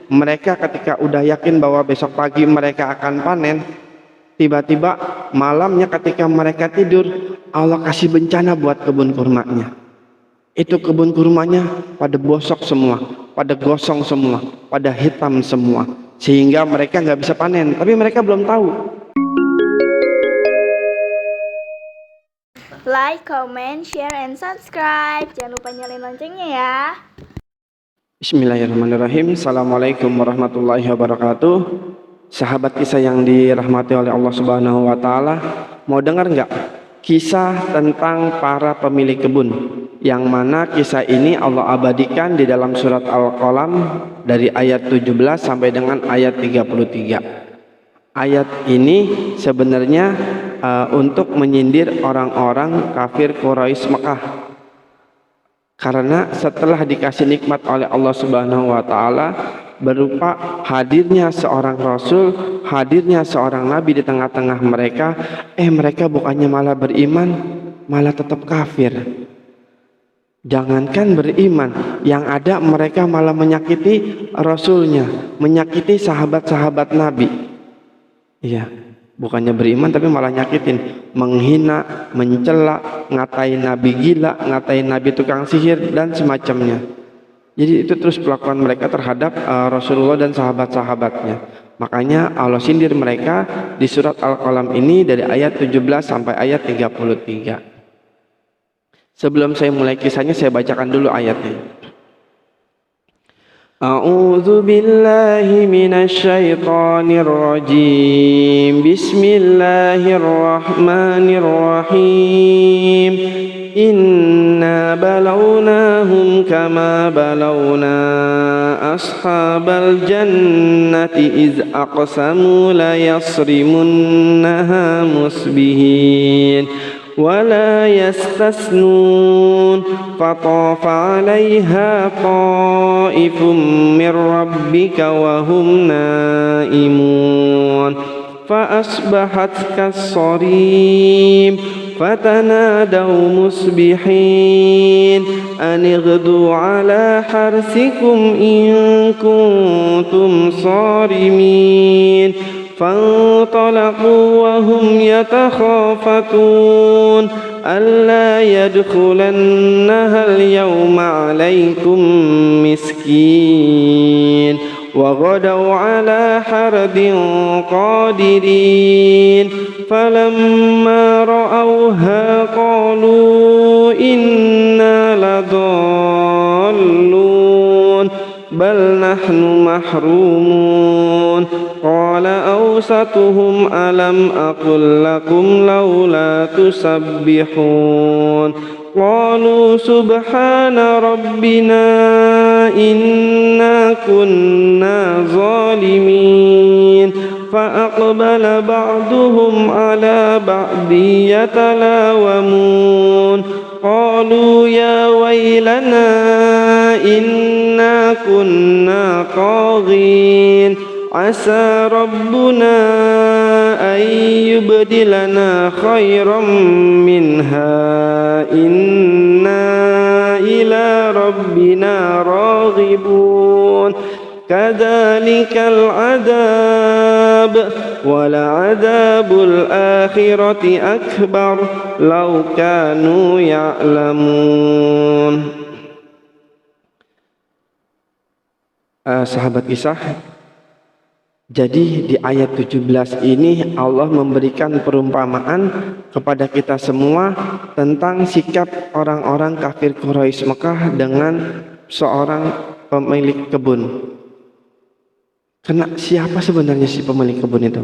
Mereka ketika udah yakin bahwa besok pagi mereka akan panen, tiba-tiba malamnya ketika mereka tidur, Allah kasih bencana buat kebun kurmanya. Itu kebun kurmanya pada bosok semua, pada gosong semua, pada hitam semua, sehingga mereka nggak bisa panen. Tapi mereka belum tahu. Like, comment, share, and subscribe. Jangan lupa nyalain loncengnya ya. Bismillahirrahmanirrahim. Assalamualaikum warahmatullahi wabarakatuh. Sahabat kisah yang dirahmati oleh Allah Subhanahu wa Ta'ala, mau dengar nggak kisah tentang para pemilik kebun? Yang mana kisah ini Allah abadikan di dalam surat Al-Qalam dari ayat 17 sampai dengan ayat 33. Ayat ini sebenarnya untuk menyindir orang-orang kafir Quraisy Mekah. Karena setelah dikasih nikmat oleh Allah Subhanahu wa Ta'ala berupa hadirnya seorang rasul, hadirnya seorang nabi di tengah-tengah mereka, mereka bukannya malah beriman, malah tetap kafir. Jangankan beriman, yang ada mereka malah menyakiti rasulnya, menyakiti sahabat-sahabat nabi. Iya, bukannya beriman tapi malah nyakitin, menghina, mencela, ngatain nabi gila, ngatain nabi tukang sihir dan semacamnya. Jadi itu terus pelakuan mereka terhadap Rasulullah dan sahabat-sahabatnya. Makanya Allah sindir mereka di surat Al-Qalam ini dari ayat 17 sampai ayat 33. Sebelum saya mulai kisahnya, saya bacakan dulu ayatnya. A'udzu billahi minasy syaithanir rajim. Bismillahirrahmanirrahim. Inna balawnahum kama balawna ashabal jannati iz aqsamu la yasrimunnaha musbihin ولا يستثنون فطاف عليها طائف من ربك وهم نائمون فأصبحت كالصريم فتنادوا مصبحين أن اغدوا على حرثكم إن كنتم صارمين فانطلقوا وهم يتخافتون ألا يدخلنها اليوم عليكم مسكين وغدوا على حرد قادرين فلما رأوها قالوا إنا لضالون بل نحن محرومون قال أوسطهم ألم أقل لكم لولا تسبحون قالوا سبحان ربنا إنا كنا ظالمين فأقبل بعضهم على بعض يتلاومون قالوا يا ويلنا إنا كنا طاغين عسى ربنا أن يبدلنا خيرا منها إنا إلى ربنا راغبون كذلك العذاب ولعذاب الآخرة أكبر لو كانوا يعلمون. Sahabat kisah, jadi di ayat 17 ini Allah memberikan perumpamaan kepada kita semua tentang sikap orang-orang kafir Quraisy Mekah dengan seorang pemilik kebun. Karena siapa sebenarnya si pemilik kebun itu?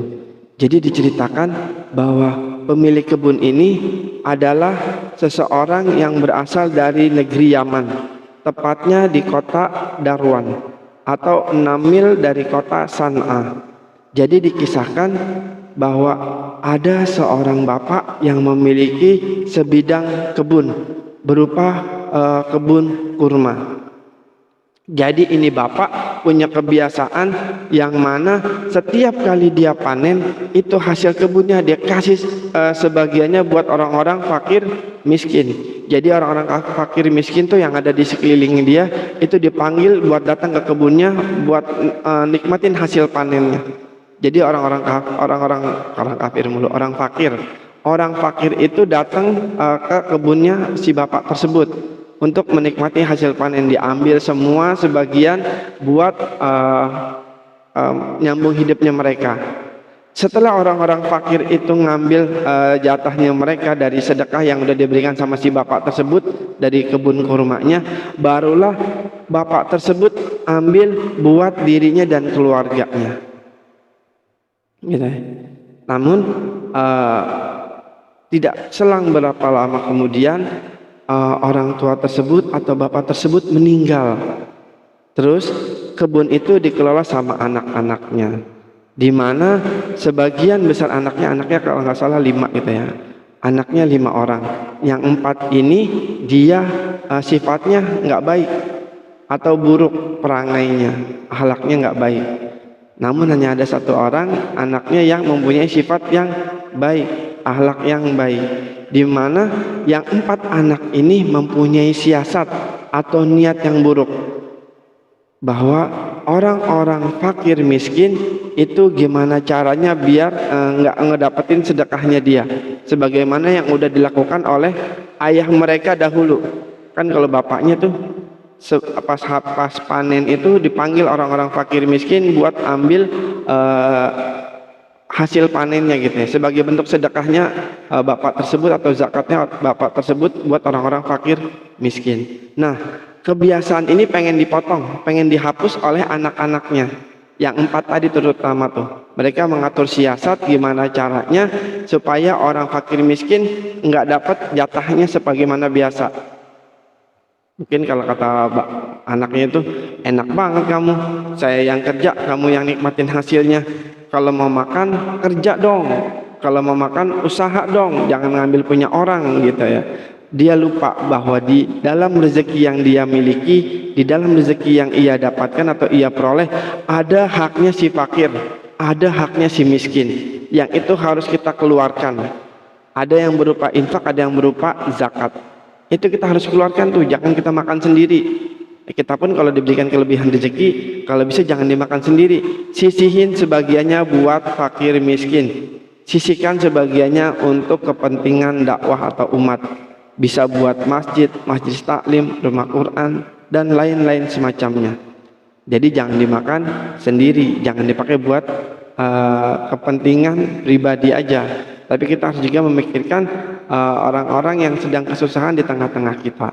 Jadi diceritakan bahwa pemilik kebun ini adalah seseorang yang berasal dari negeri Yaman, tepatnya di kota Darwan atau 6 mil dari kota San'a. Jadi dikisahkan bahwa ada seorang bapak yang memiliki sebidang kebun berupa kebun kurma. Jadi ini bapak punya kebiasaan yang mana setiap kali dia panen itu hasil kebunnya dia kasih sebagiannya buat orang-orang fakir miskin. Jadi orang-orang fakir miskin tuh yang ada di sekeliling dia itu dipanggil buat datang ke kebunnya buat nikmatin hasil panennya. Jadi orang fakir itu datang ke kebunnya si bapak tersebut untuk menikmati hasil panen, diambil semua sebagian buat nyambung hidupnya mereka. Setelah orang-orang fakir itu ngambil jatahnya mereka dari sedekah yang udah diberikan sama si bapak tersebut dari kebun kurmanya, barulah bapak tersebut ambil buat dirinya dan keluarganya. Gitu. Namun tidak selang berapa lama kemudian orang tua tersebut atau bapak tersebut meninggal. Terus kebun itu dikelola sama anak-anaknya, di mana sebagian besar anaknya kalau nggak salah 5 gitu ya. Anaknya 5 orang. Yang 4 ini dia sifatnya nggak baik atau buruk perangainya, akhlaknya nggak baik. Namun hanya ada 1 orang anaknya yang mempunyai sifat yang baik, akhlak yang baik. Di mana yang 4 anak ini mempunyai siasat atau niat yang buruk, bahwa orang-orang fakir miskin itu gimana caranya biar nggak ngedapetin sedekahnya dia, sebagaimana yang udah dilakukan oleh ayah mereka dahulu. Kan kalau bapaknya tuh pas panen itu dipanggil orang-orang fakir miskin buat ambil hasil panennya gitu ya, sebagai bentuk sedekahnya bapak tersebut atau zakatnya bapak tersebut buat orang-orang fakir miskin. Nah, kebiasaan ini pengen dipotong, pengen dihapus oleh anak-anaknya yang 4 tadi terutama tuh. Mereka mengatur siasat gimana caranya supaya orang fakir miskin nggak dapat jatahnya sebagaimana biasa. Mungkin kalau kata anaknya itu, enak banget kamu, saya yang kerja, kamu yang nikmatin hasilnya. Kalau mau makan kerja dong, kalau mau makan usaha dong, jangan ngambil punya orang gitu ya. Dia lupa bahwa di dalam rezeki yang dia miliki, di dalam rezeki yang ia dapatkan atau ia peroleh, ada haknya si fakir, ada haknya si miskin, yang itu harus kita keluarkan. Ada yang berupa infak, ada yang berupa zakat. Itu kita harus keluarkan tuh, jangan kita makan sendiri. Kita pun kalau diberikan kelebihan rezeki, kalau bisa jangan dimakan sendiri, sisihin sebagiannya buat fakir miskin, sisihkan sebagiannya untuk kepentingan dakwah atau umat, bisa buat masjid, majelis taklim, rumah Quran dan lain-lain semacamnya. Jadi jangan dimakan sendiri, jangan dipakai buat kepentingan pribadi aja, tapi kita harus juga memikirkan orang-orang yang sedang kesusahan di tengah-tengah kita.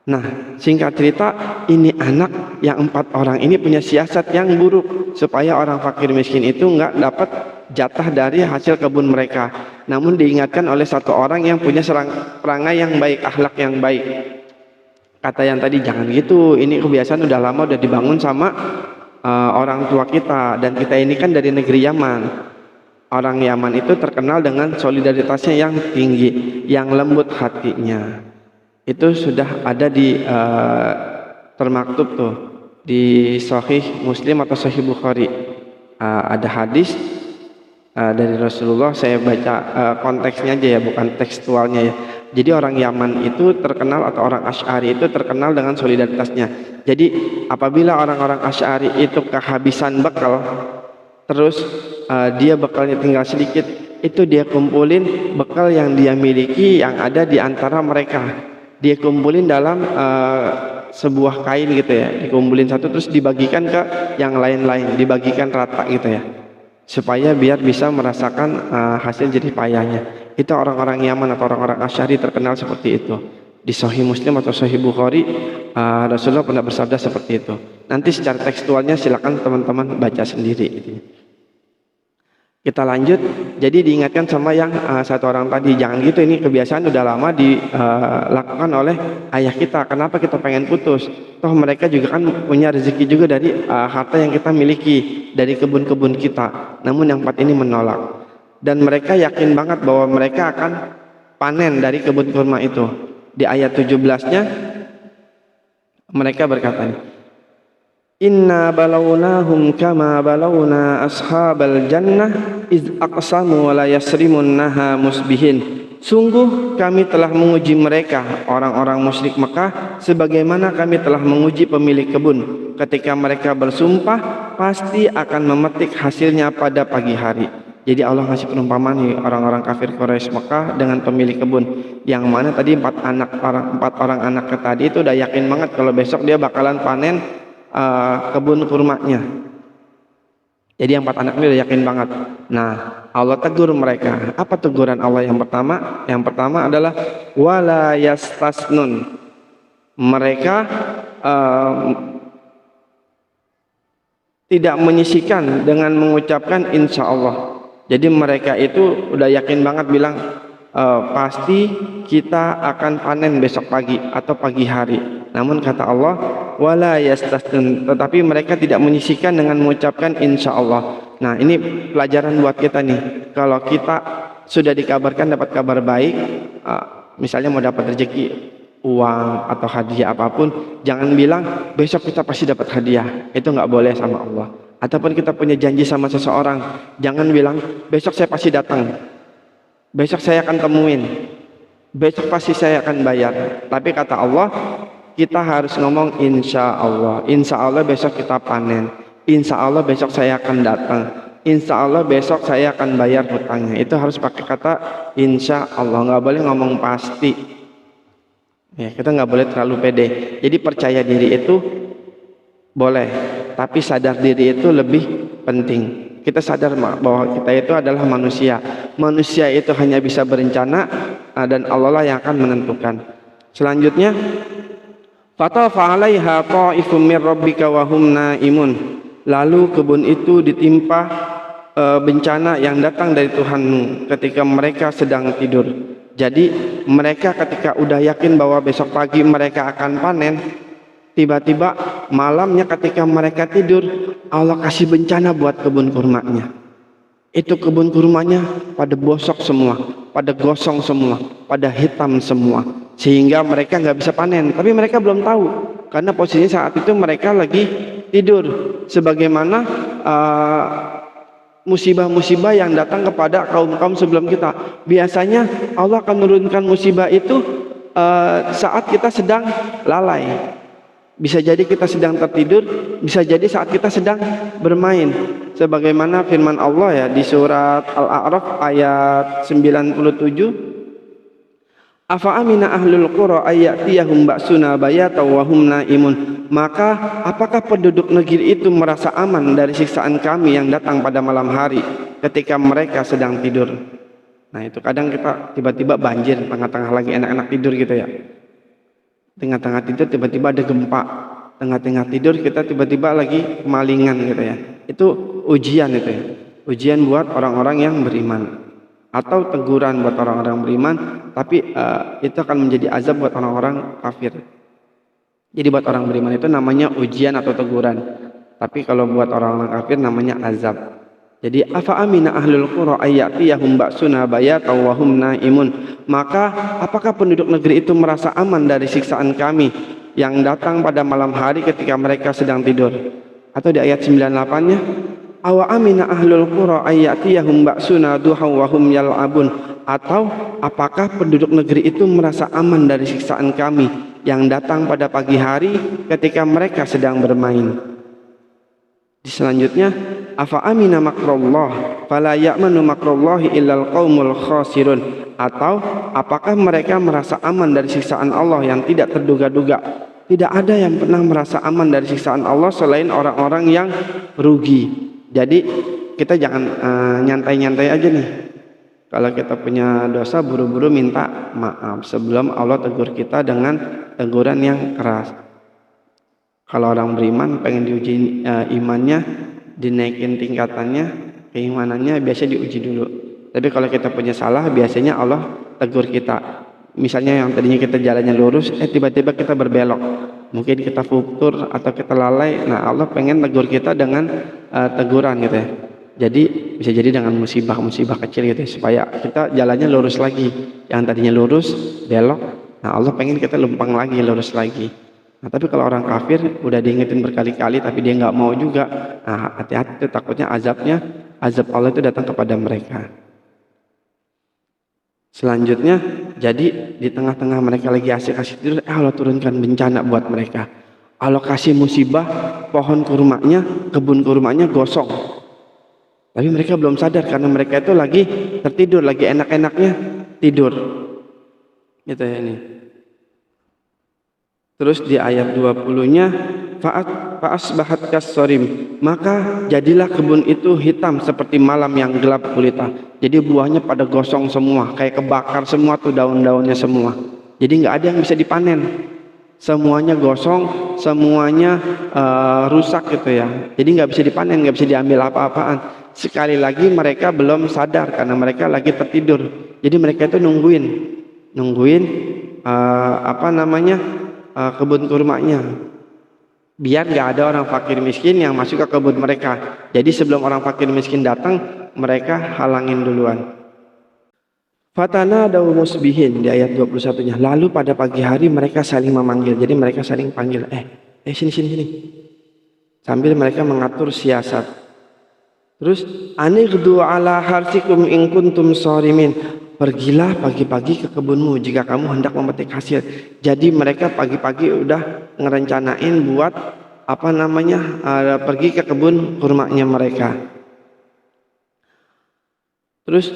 Nah, singkat cerita, ini anak yang 4 orang ini punya siasat yang buruk supaya orang fakir miskin itu nggak dapat jatah dari hasil kebun mereka. Namun diingatkan oleh 1 orang yang punya perangai yang baik, akhlak yang baik. Kata yang tadi, jangan gitu, ini kebiasaan udah lama, udah dibangun sama orang tua kita, dan kita ini kan dari negeri Yaman. Orang Yaman itu terkenal dengan solidaritasnya yang tinggi, yang lembut hatinya. Itu sudah ada di termaktub tuh di Sahih Muslim atau Sahih Bukhari. Ada hadis dari Rasulullah, saya baca konteksnya aja ya, bukan tekstualnya ya. Jadi orang Yaman itu terkenal, atau orang Asy'ari itu terkenal dengan solidaritasnya. Jadi apabila orang-orang Asy'ari itu kehabisan bekal, terus dia bekalnya tinggal sedikit, itu dia kumpulin bekal yang dia miliki yang ada di antara mereka. Dia kumpulin dalam sebuah kain gitu ya, dikumpulin satu terus dibagikan ke yang lain-lain, dibagikan rata gitu ya, supaya biar bisa merasakan hasil jerih payahnya. Itu orang-orang Yaman atau orang-orang Asy'ari terkenal seperti itu. Di Sahih Muslim atau Sahih Bukhari, Rasulullah pernah bersabda seperti itu. Nanti secara tekstualnya silakan teman-teman baca sendiri. Kita lanjut. Jadi diingatkan sama yang 1 orang tadi, jangan gitu, ini kebiasaan udah lama dilakukan oleh ayah kita. Kenapa kita pengen putus? Toh mereka juga kan punya rezeki juga dari harta yang kita miliki, dari kebun-kebun kita. Namun yang 4 ini menolak, dan mereka yakin banget bahwa mereka akan panen dari kebun kurma itu. Di ayat 17-nya mereka berkata, Inna balawnahum kama balawna ashabal jannah iz aqsamu wa la yasrimunnaha musbihin. Sungguh kami telah menguji mereka, orang-orang musyrik Mekah, sebagaimana kami telah menguji pemilik kebun. Ketika mereka bersumpah, pasti akan memetik hasilnya pada pagi hari. Jadi Allah ngasih perumpamaan nih orang-orang kafir Quraisy Mekah dengan pemilik kebun. Yang mana tadi empat orang anak tadi itu udah yakin banget kalau besok dia bakalan panen kebun kurmanya. Jadi yang 4 anak ini udah yakin banget. Nah, Allah tegur mereka. Apa teguran Allah yang pertama? Yang pertama adalah wala yastasnun. Mereka tidak menyisihkan dengan mengucapkan insya Allah. Jadi mereka itu udah yakin banget bilang pasti kita akan panen besok pagi atau pagi hari. Namun kata Allah wala yastasnun, tetapi mereka tidak menyisihkan dengan mengucapkan insya Allah. Nah, ini pelajaran buat kita nih. Kalau kita sudah dikabarkan dapat kabar baik, misalnya mau dapat rezeki, uang atau hadiah apapun, jangan bilang besok kita pasti dapat hadiah. Itu nggak boleh sama Allah. Ataupun kita punya janji sama seseorang, jangan bilang besok saya pasti datang, besok saya akan temuin, besok pasti saya akan bayar. Tapi kata Allah, kita harus ngomong insya Allah. Insya Allah besok kita panen. Insya Allah besok saya akan datang. Insya Allah besok saya akan bayar hutangnya. Itu harus pakai kata insya Allah. Nggak boleh ngomong pasti. Ya, kita nggak boleh terlalu pede. Jadi percaya diri itu boleh, tapi sadar diri itu lebih penting. Kita sadar bahwa kita itu adalah manusia. Manusia itu hanya bisa berencana dan Allah lah yang akan menentukan. Selanjutnya, fatafa 'alaiha ta'ifum mir rabbika wa hum naimun. Lalu kebun itu ditimpa bencana yang datang dari Tuhanmu ketika mereka sedang tidur. Jadi mereka ketika udah yakin bahwa besok pagi mereka akan panen, tiba-tiba malamnya ketika mereka tidur, Allah kasih bencana buat kebun kurmanya. Itu kebun kurmanya pada bosok semua, pada gosong semua, pada hitam semua, sehingga mereka nggak bisa panen. Tapi mereka belum tahu, karena posisinya saat itu mereka lagi tidur. Sebagaimana musibah-musibah yang datang kepada kaum-kaum sebelum kita. Biasanya Allah akan menurunkan musibah itu saat kita sedang lalai. Bisa jadi kita sedang tertidur, bisa jadi saat kita sedang bermain. Sebagaimana firman Allah ya di surat Al-A'raf ayat 97, afa amina ahlul qura ayatiyahum ba'suna bayatan wa hum naimun. Maka apakah penduduk negeri itu merasa aman dari siksaan kami yang datang pada malam hari ketika mereka sedang tidur? Nah, itu kadang kita tiba-tiba banjir tengah-tengah lagi enak-enak tidur gitu ya. Tengah-tengah tidur tiba-tiba ada gempa, tengah-tengah tidur kita tiba-tiba lagi kemalingan gitu ya. Itu ujian itu ya. Ujian buat orang-orang yang beriman, atau teguran buat orang-orang beriman, tapi itu akan menjadi azab buat orang-orang kafir. Jadi buat orang beriman itu namanya ujian atau teguran, tapi kalau buat orang-orang kafir namanya azab. Jadi afa amina ahlul qura ayatiyahum ba'suna bayatan wa hum naimun. Maka apakah penduduk negeri itu merasa aman dari siksaan kami yang datang pada malam hari ketika mereka sedang tidur? Atau di ayat 98-nya, awa amina ahlul qura ayatiyahum ba'suna duha wa hum yal'abun. Atau apakah penduduk negeri itu merasa aman dari siksaan kami yang datang pada pagi hari ketika mereka sedang bermain? Di selanjutnya, afa amina makrullah fala ya'manu makrallahi illal qaumul khasirun. Atau apakah mereka merasa aman dari siksaan Allah yang tidak terduga-duga? Tidak ada yang pernah merasa aman dari siksaan Allah selain orang-orang yang rugi. Jadi kita jangan nyantai-nyantai aja nih. Kalau kita punya dosa, buru-buru minta maaf sebelum Allah tegur kita dengan teguran yang keras. Kalau orang beriman pengen diuji imannya, dinaikin tingkatannya, keimanannya biasa diuji dulu. Tapi kalau kita punya salah, biasanya Allah tegur kita. Misalnya yang tadinya kita jalannya lurus, tiba-tiba kita berbelok. Mungkin kita futur atau kita lalai. Nah, Allah pengen tegur kita dengan teguran gitu ya. Jadi bisa jadi dengan musibah-musibah kecil gitu ya, supaya kita jalannya lurus lagi. Yang tadinya lurus, belok. Nah, Allah pengen kita lempang lagi, lurus lagi. Nah, tapi kalau orang kafir udah diingetin berkali-kali tapi dia nggak mau juga, nah hati-hati, takutnya azab Allah itu datang kepada mereka. Selanjutnya, jadi di tengah-tengah mereka lagi asik-asik tidur, Allah turunkan bencana buat mereka. Allah kasih musibah, pohon kurmanya, kebun kurmanya gosong. Tapi mereka belum sadar karena mereka itu lagi tertidur, lagi enak-enaknya tidur. Gitu ya ini. Terus di ayat 20-nya, fa'asbahat kassarim, maka jadilah kebun itu hitam seperti malam yang gelap gulita. Jadi buahnya pada gosong semua, kayak kebakar semua tuh daun-daunnya semua. Jadi nggak ada yang bisa dipanen. Semuanya gosong, semuanya rusak gitu ya. Jadi nggak bisa dipanen, nggak bisa diambil apa-apaan. Sekali lagi mereka belum sadar karena mereka lagi tertidur. Jadi mereka itu nungguin kebun kurmanya, biar nggak ada orang fakir miskin yang masuk ke kebun mereka. Jadi sebelum orang fakir miskin datang, mereka halangin duluan. Fatana dawu musbihin di ayat 21-nya. Lalu pada pagi hari mereka saling memanggil. Jadi mereka saling panggil, sini. Sambil mereka mengatur siasat. Terus anighdu ala harsikum in kuntum sharimin. Pergilah pagi-pagi ke kebunmu jika kamu hendak memetik hasil. Jadi mereka pagi-pagi udah ngerencanain buat pergi ke kebun kurmanya mereka. Terus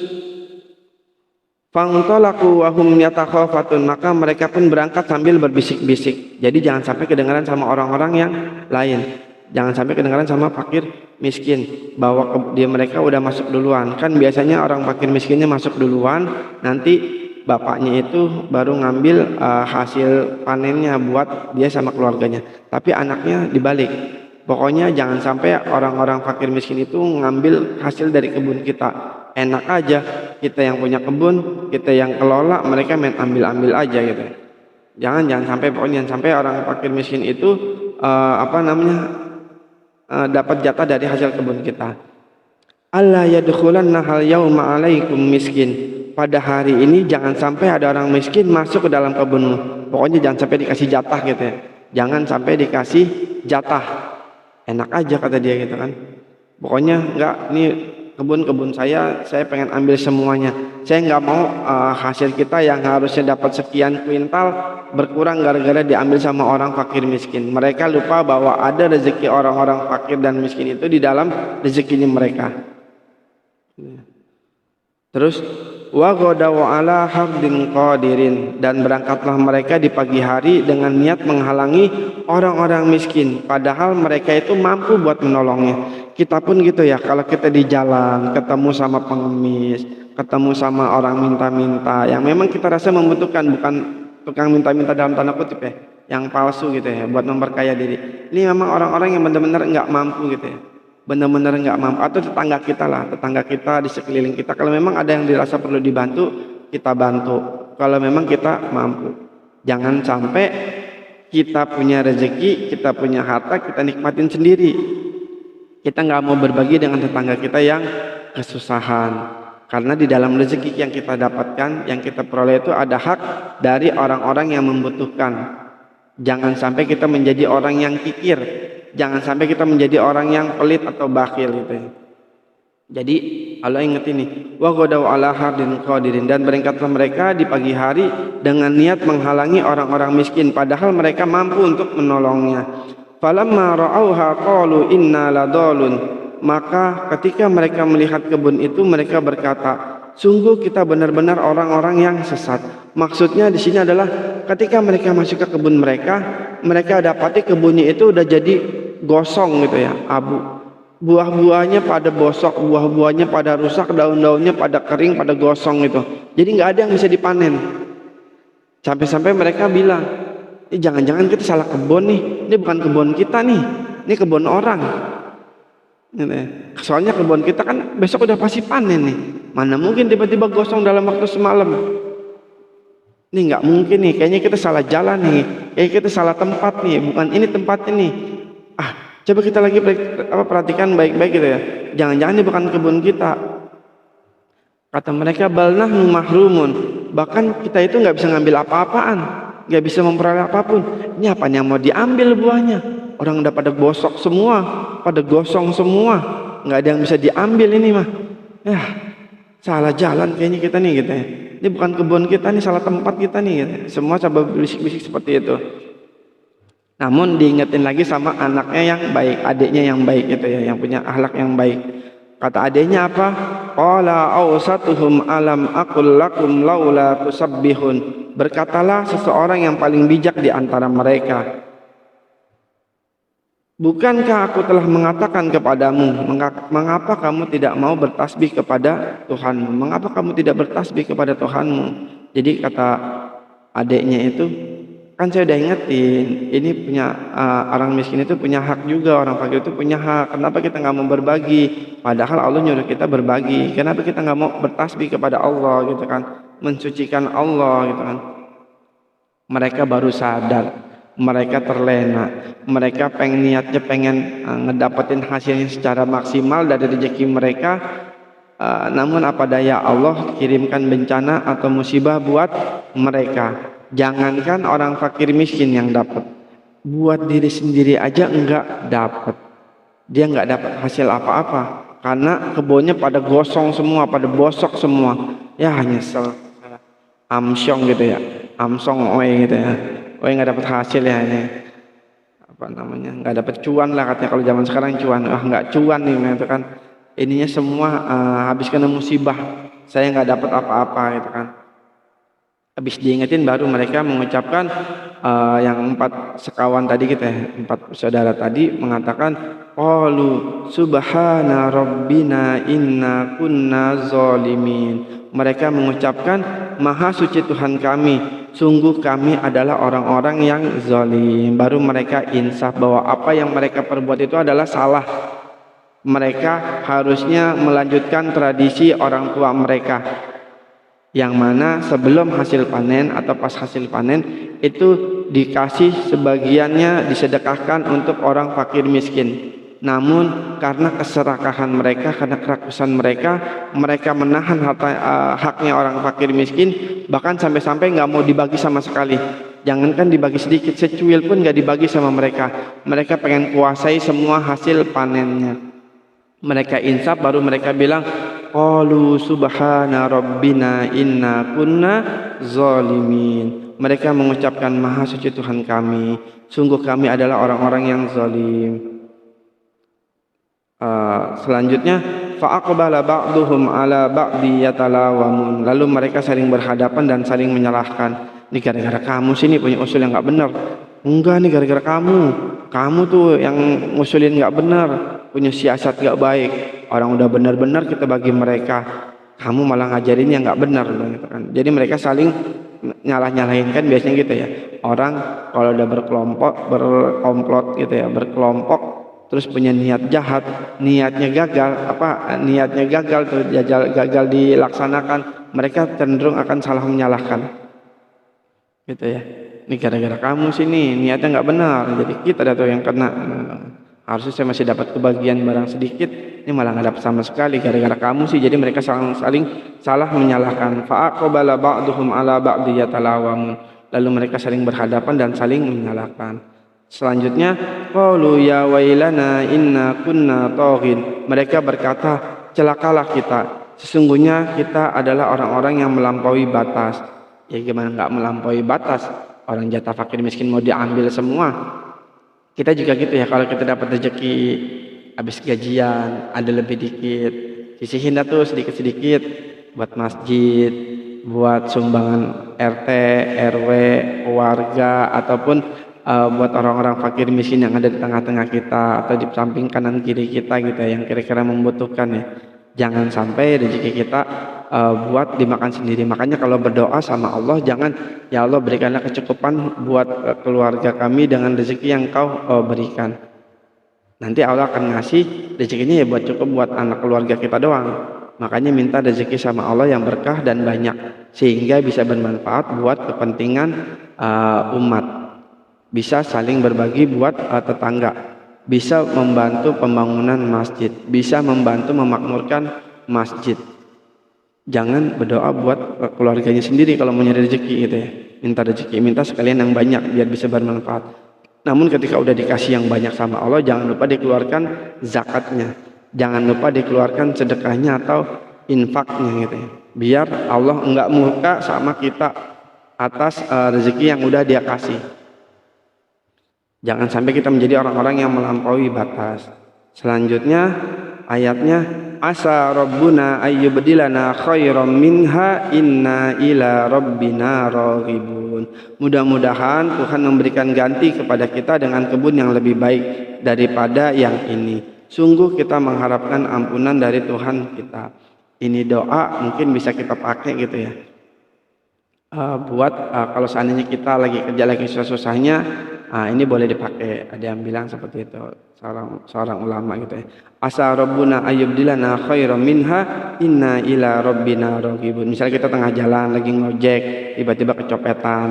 fangtalaku wahum yatakhafatun, maka mereka pun berangkat sambil berbisik-bisik. Jadi jangan sampai kedengaran sama orang-orang yang lain. Jangan sampai kedengaran sama fakir miskin bahwa mereka udah masuk duluan. Kan biasanya orang fakir miskinnya masuk duluan, nanti bapaknya itu baru ngambil hasil panennya buat dia sama keluarganya. Tapi anaknya dibalik. Pokoknya jangan sampai orang-orang fakir miskin itu ngambil hasil dari kebun kita. Enak aja, kita yang punya kebun, kita yang kelola, mereka main ambil-ambil aja gitu. Jangan sampai orang fakir miskin itu dapat jatah dari hasil kebun kita. Allah yadkhulanna hal yauma alaikum miskin. Pada hari ini jangan sampai ada orang miskin masuk ke dalam kebunmu. Pokoknya jangan sampai dikasih jatah gitu ya. Jangan sampai dikasih jatah. Enak aja kata dia gitu kan. Pokoknya enggak, ini kebun saya pengen ambil semuanya. Saya nggak mau hasil kita yang harusnya dapat sekian kuintal berkurang gara-gara diambil sama orang fakir miskin. Mereka lupa bahwa ada rezeki orang-orang fakir dan miskin itu di dalam rezekinya mereka. Terus wa ghadaw ala hardin qadirin, dan berangkatlah mereka di pagi hari dengan niat menghalangi orang-orang miskin, padahal mereka itu mampu buat menolongnya. Kita pun gitu ya, kalau kita di jalan ketemu sama pengemis, ketemu sama orang minta-minta yang memang kita rasa membutuhkan, bukan tukang minta-minta dalam tanda kutip ya, yang palsu gitu ya, buat memperkaya diri. Ini memang orang-orang yang benar-benar nggak mampu gitu ya, benar-benar nggak mampu. Atau tetangga kita di sekeliling kita, kalau memang ada yang dirasa perlu dibantu, kita bantu. Kalau memang kita mampu, jangan sampai kita punya rezeki, kita punya harta, kita nikmatin sendiri. Kita nggak mau berbagi dengan tetangga kita yang kesusahan. Karena di dalam rezeki yang kita dapatkan, yang kita peroleh itu ada hak dari orang-orang yang membutuhkan. Jangan sampai kita menjadi orang yang kikir. Jangan sampai kita menjadi orang yang pelit atau bakhil gitu ya. Jadi Allah ingat ini, wa ghadaw ala hardin qadirin, dan berangkatlah mereka di pagi hari dengan niat menghalangi orang-orang miskin padahal mereka mampu untuk menolongnya. Falamma ra'auha qalu inna ladallun, maka ketika mereka melihat kebun itu mereka berkata, sungguh kita benar-benar orang-orang yang sesat. Maksudnya di sini adalah ketika mereka masuk ke kebun mereka dapati kebunnya itu udah jadi gosong gitu ya, abu. Buah-buahnya pada bosok, buah-buahnya pada rusak, daun-daunnya pada kering, pada gosong gitu. Jadi nggak ada yang bisa dipanen. Sampai-sampai mereka bilang, jangan-jangan kita salah kebun nih. Ini bukan kebun kita nih, ini kebun orang. Soalnya kebun kita kan besok udah pasti panen nih. Mana mungkin tiba-tiba gosong dalam waktu semalam. Ini nggak mungkin nih, kayaknya kita salah jalan nih, kayaknya kita salah tempat nih, bukan ini tempatnya nih. Coba kita lagi perhatikan baik-baik gitu ya. Jangan-jangan ini bukan kebun kita. Kata mereka, bal nahnu mahrumun, bahkan kita itu nggak bisa ngambil apa-apaan. nggak bisa memperoleh apapun. Ini apa yang mau diambil buahnya? Orang udah pada gosok semua, pada gosong semua, nggak ada yang bisa diambil ini mah. Ya, salah jalan kayaknya kita nih gitu ya. Ini bukan kebun kita nih, salah tempat kita nih gitu. Semua coba bisik-bisik seperti itu. Namun diingetin lagi sama anaknya yang baik, adiknya yang baik gitu ya, yang punya akhlak yang baik. Kata adiknya apa? Qala awsatuhum alam aqul lakum laula tusabbihun. Berkatalah seseorang yang paling bijak di antara mereka, bukankah aku telah mengatakan kepadamu, mengapa kamu tidak mau bertasbih kepada Tuhanmu? Mengapa kamu tidak bertasbih kepada Tuhanmu? Jadi kata adiknya itu, kan saya udah ingetin, ini punya orang miskin itu punya hak juga, orang fakir itu punya hak. Kenapa kita nggak mau berbagi? Padahal Allah nyuruh kita berbagi. Kenapa kita nggak mau bertasbih kepada Allah gitu kan? Mensucikan Allah gitu kan? Mereka baru sadar, mereka terlena, mereka niatnya pengen ngedapetin hasilnya secara maksimal dari rezeki mereka. Namun apa daya, Allah kirimkan bencana atau musibah buat mereka. Jangankan orang fakir miskin yang dapat, buat diri sendiri aja enggak dapat. Dia enggak dapat hasil apa-apa karena kebunnya pada gosong semua, pada bosok semua. Ya nyesel, amsyong gitu ya, amsong oe gitu ya. Oe enggak dapat hasil ya ini. Apa namanya? Enggak dapat cuan lah katanya kalau zaman sekarang cuan. Wah enggak cuan nih itu kan. Ininya semua habis kena musibah. Saya enggak dapat apa-apa gitu kan. Habis diingetin baru mereka mengucapkan yang 4 sekawan tadi kita ya, 4 saudara tadi mengatakan qalu subhana rabbina inna kunna zalimin. Mereka mengucapkan maha suci Tuhan kami, sungguh kami adalah orang-orang yang zalim. Baru mereka insaf bahwa apa yang mereka perbuat itu adalah salah. Mereka harusnya melanjutkan tradisi orang tua mereka, yang mana sebelum hasil panen atau pas hasil panen itu dikasih sebagiannya disedekahkan untuk orang fakir miskin. Namun karena keserakahan mereka, karena kerakusan mereka, mereka menahan haknya orang fakir miskin, bahkan sampai-sampai nggak mau dibagi sama sekali. Jangankan dibagi sedikit, secuil pun nggak dibagi sama mereka. Mereka pengen kuasai semua hasil panennya. Mereka insaf, baru mereka bilang qalu subhana rabbina inna kunna zalimin. Mereka mengucapkan maha suci Tuhan kami, sungguh kami adalah orang-orang yang zalim. Selanjutnya fa'aqbala ba'duhum ala ba'di yatalawamun. Lalu mereka saling berhadapan dan saling menyalahkan. Ini gara-gara kamu sini punya usul yang enggak benar. Enggak, nih gara-gara kamu tuh yang ngusulin enggak benar, punya siasat enggak baik. Orang udah benar-benar kita bagi mereka, kamu malah ngajarin yang enggak benar gitu kan. Jadi mereka saling nyalah-nyalahin kan biasanya gitu ya. Orang kalau udah berkomplot gitu ya, berkelompok terus punya niat jahat, niatnya gagal tuh, gagal dilaksanakan, mereka cenderung akan salah menyalahkan gitu ya. Ini gara-gara kamu sini niatnya nggak benar, jadi kita ada tuh yang kena. Harusnya saya masih dapat kebagian barang sedikit, ini malah nggak dapat sama sekali gara-gara kamu sih. Jadi mereka saling salah menyalahkan. Fa'aqbala ba'duhum ala ba'di yatalawamun. Lalu mereka saling berhadapan dan saling menyalahkan. Selanjutnya qalu ya wailana inna kunna taghin. Mereka berkata, celakalah kita, sesungguhnya kita adalah orang-orang yang melampaui batas. Ya gimana nggak melampaui batas, orang jatah fakir miskin mau diambil semua. Kita juga gitu ya, kalau kita dapat rezeki habis gajian ada lebih dikit, sisihin tuh sedikit-sedikit buat masjid, buat sumbangan RT, RW, warga, ataupun buat orang-orang fakir miskin yang ada di tengah-tengah kita atau di samping kanan kiri kita gitu ya, yang kira-kira membutuhkan ya. Jangan sampai rezeki kita buat dimakan sendiri. Makanya kalau berdoa sama Allah, jangan ya Allah berikanlah kecukupan buat keluarga kami dengan rezeki yang kau berikan. Nanti Allah akan ngasih rezekinya ya buat cukup buat anak keluarga kita doang. Makanya minta rezeki sama Allah yang berkah dan banyak, sehingga bisa bermanfaat buat kepentingan umat, bisa saling berbagi buat tetangga, bisa membantu pembangunan masjid, bisa membantu memakmurkan masjid. Jangan berdoa buat keluarganya sendiri kalau mau nyari rezeki gitu ya. minta rezeki, minta sekalian yang banyak biar bisa bermanfaat. Namun ketika udah dikasih yang banyak sama Allah, jangan lupa dikeluarkan zakatnya, jangan lupa dikeluarkan sedekahnya atau infaknya gitu ya. Biar Allah enggak murka sama kita atas rezeki yang udah dia kasih. Jangan sampai kita menjadi orang-orang yang melampaui batas. Selanjutnya ayatnya, asa rabbuna ayyubdilana khairam minha inna ila rabbina raghibun. Mudah-mudahan Tuhan memberikan ganti kepada kita dengan kebun yang lebih baik daripada yang ini. Sungguh kita mengharapkan ampunan dari Tuhan kita. Ini doa mungkin bisa kita pakai gitu ya. Buat kalau seandainya kita lagi kerja lagi susah-susahnya, ini boleh dipakai. Ada yang bilang seperti itu, seorang ulama gitu ya. Asa rabbuna ayyubdilana khairam minha inna ila rabbina raghibun. Misalnya kita tengah jalan lagi ngojek, tiba-tiba kecopetan,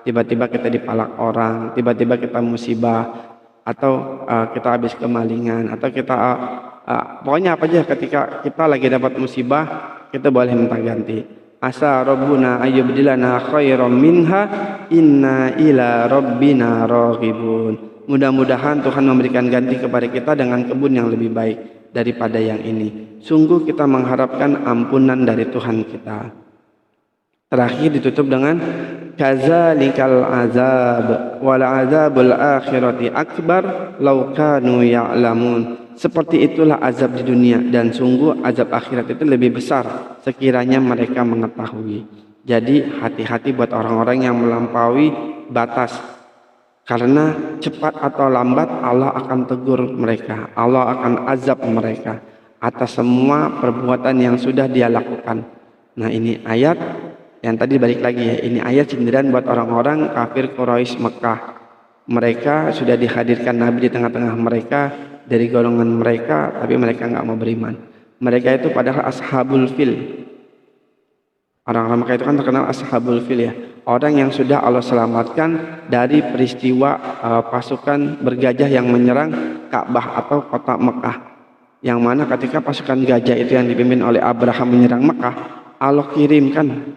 tiba-tiba kita dipalak orang, tiba-tiba kita musibah, atau kita habis kemalingan, atau kita pokoknya apa aja ketika kita lagi dapat musibah, kita boleh minta ganti. Asa rabbuna ayyubdilana khairam minha inna ila rabbina raghibun. Mudah-mudahan Tuhan memberikan ganti kepada kita dengan kebun yang lebih baik daripada yang ini. Sungguh kita mengharapkan ampunan dari Tuhan kita. Terakhir ditutup dengan kazalikal azab wal azabul akhirati akbar law kanu ya'lamun. Seperti itulah azab di dunia, dan sungguh azab akhirat itu lebih besar sekiranya mereka mengetahui. Jadi hati-hati buat orang-orang yang melampaui batas, karena cepat atau lambat Allah akan tegur mereka, Allah akan azab mereka atas semua perbuatan yang sudah dia lakukan. Nah, ini ayat yang tadi balik lagi ya, ini ayat sindiran buat orang-orang kafir Quraisy Mekah. Mereka sudah dihadirkan Nabi di tengah-tengah mereka dari golongan mereka, tapi mereka nggak mau beriman. Mereka itu padahal ashabul fil. Orang-orang Mekah itu kan terkenal ashabul fil ya, orang yang sudah Allah selamatkan dari peristiwa pasukan bergajah yang menyerang Ka'bah atau kota Mekah. Yang mana ketika pasukan gajah itu yang dipimpin oleh Abraham menyerang Mekah, Allah kirimkan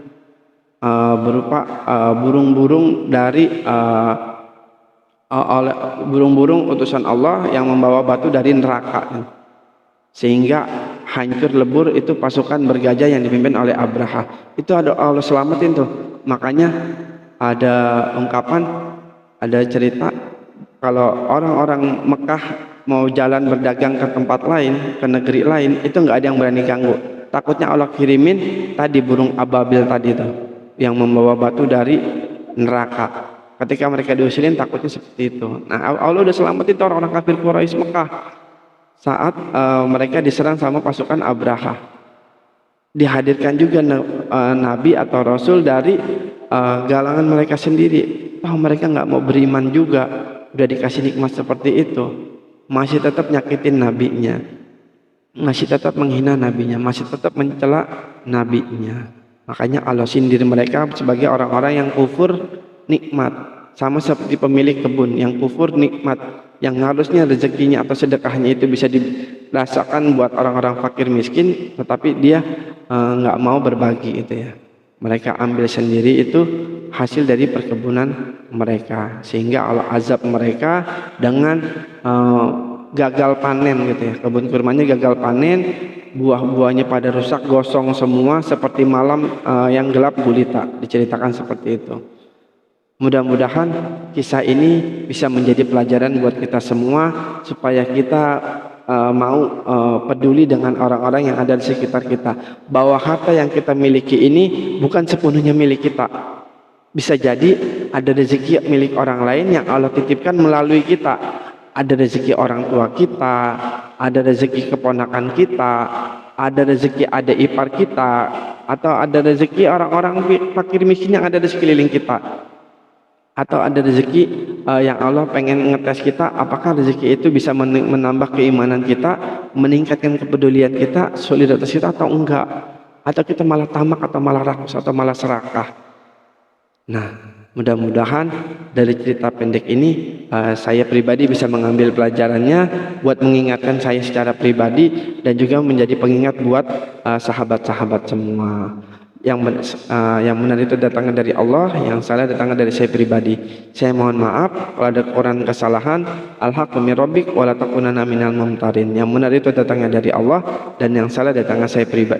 berupa burung-burung dari oleh burung-burung utusan Allah yang membawa batu dari neraka, sehingga hancur lebur itu pasukan bergajah yang dipimpin oleh Abraha. Itu ada Allah selamatin tuh. Makanya ada ungkapan, ada cerita kalau orang-orang Mekah mau jalan berdagang ke tempat lain, ke negeri lain, itu nggak ada yang berani ganggu. Takutnya Allah kirimin tadi burung ababil tadi tuh yang membawa batu dari neraka. Ketika mereka diusilin takutnya seperti itu. Nah, Allah udah selamatin orang-orang kafir Quraisy Mekah saat mereka diserang sama pasukan Abraha. Dihadirkan juga Nabi atau Rasul dari galangan mereka sendiri. Mereka nggak mau beriman juga, udah dikasih nikmat seperti itu, masih tetap nyakitin nabinya, masih tetap menghina nabinya, masih tetap mencela nabinya. Makanya Allah sindir mereka sebagai orang-orang yang kufur nikmat, sama seperti pemilik kebun yang kufur nikmat, yang harusnya rezekinya atau sedekahnya itu bisa dirasakan buat orang-orang fakir miskin, tetapi dia nggak mau berbagi itu ya. Mereka ambil sendiri itu hasil dari perkebunan mereka, sehingga Allah azab mereka dengan gagal panen gitu ya. Kebun kurmanya gagal panen, buah-buahnya pada rusak, gosong semua seperti malam yang gelap gulita, diceritakan seperti itu. Mudah-mudahan kisah ini bisa menjadi pelajaran buat kita semua, supaya kita mau peduli dengan orang-orang yang ada di sekitar kita, bahwa harta yang kita miliki ini bukan sepenuhnya milik kita. Bisa jadi ada rezeki milik orang lain yang Allah titipkan melalui kita. Ada rezeki orang tua kita, ada rezeki keponakan kita, ada rezeki adik ipar kita, atau ada rezeki orang-orang fakir miskin yang ada di sekeliling kita. Atau ada rezeki yang Allah pengen ngetes kita, apakah rezeki itu bisa menambah keimanan kita, meningkatkan kepedulian kita, solidaritas kita atau enggak, atau kita malah tamak, atau malah rakus, atau malah serakah. Nah, mudah-mudahan dari cerita pendek ini saya pribadi bisa mengambil pelajarannya buat mengingatkan saya secara pribadi, dan juga menjadi pengingat buat sahabat-sahabat semua. yang benar itu datangnya dari Allah, yang salah datangnya dari saya pribadi. Saya mohon maaf kalau ada kurang kesalahan. Al-haqqu min rabbik wa la takunanna minal mumtarin. Yang benar itu datangnya dari Allah dan yang salah datangnya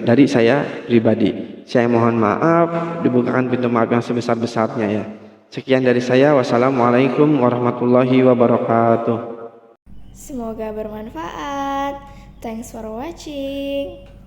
dari saya pribadi. Saya mohon maaf, dibukakan pintu maaf yang sebesar-besarnya ya. Sekian dari saya. Wassalamualaikum warahmatullahi wabarakatuh. Semoga bermanfaat. Thanks for watching.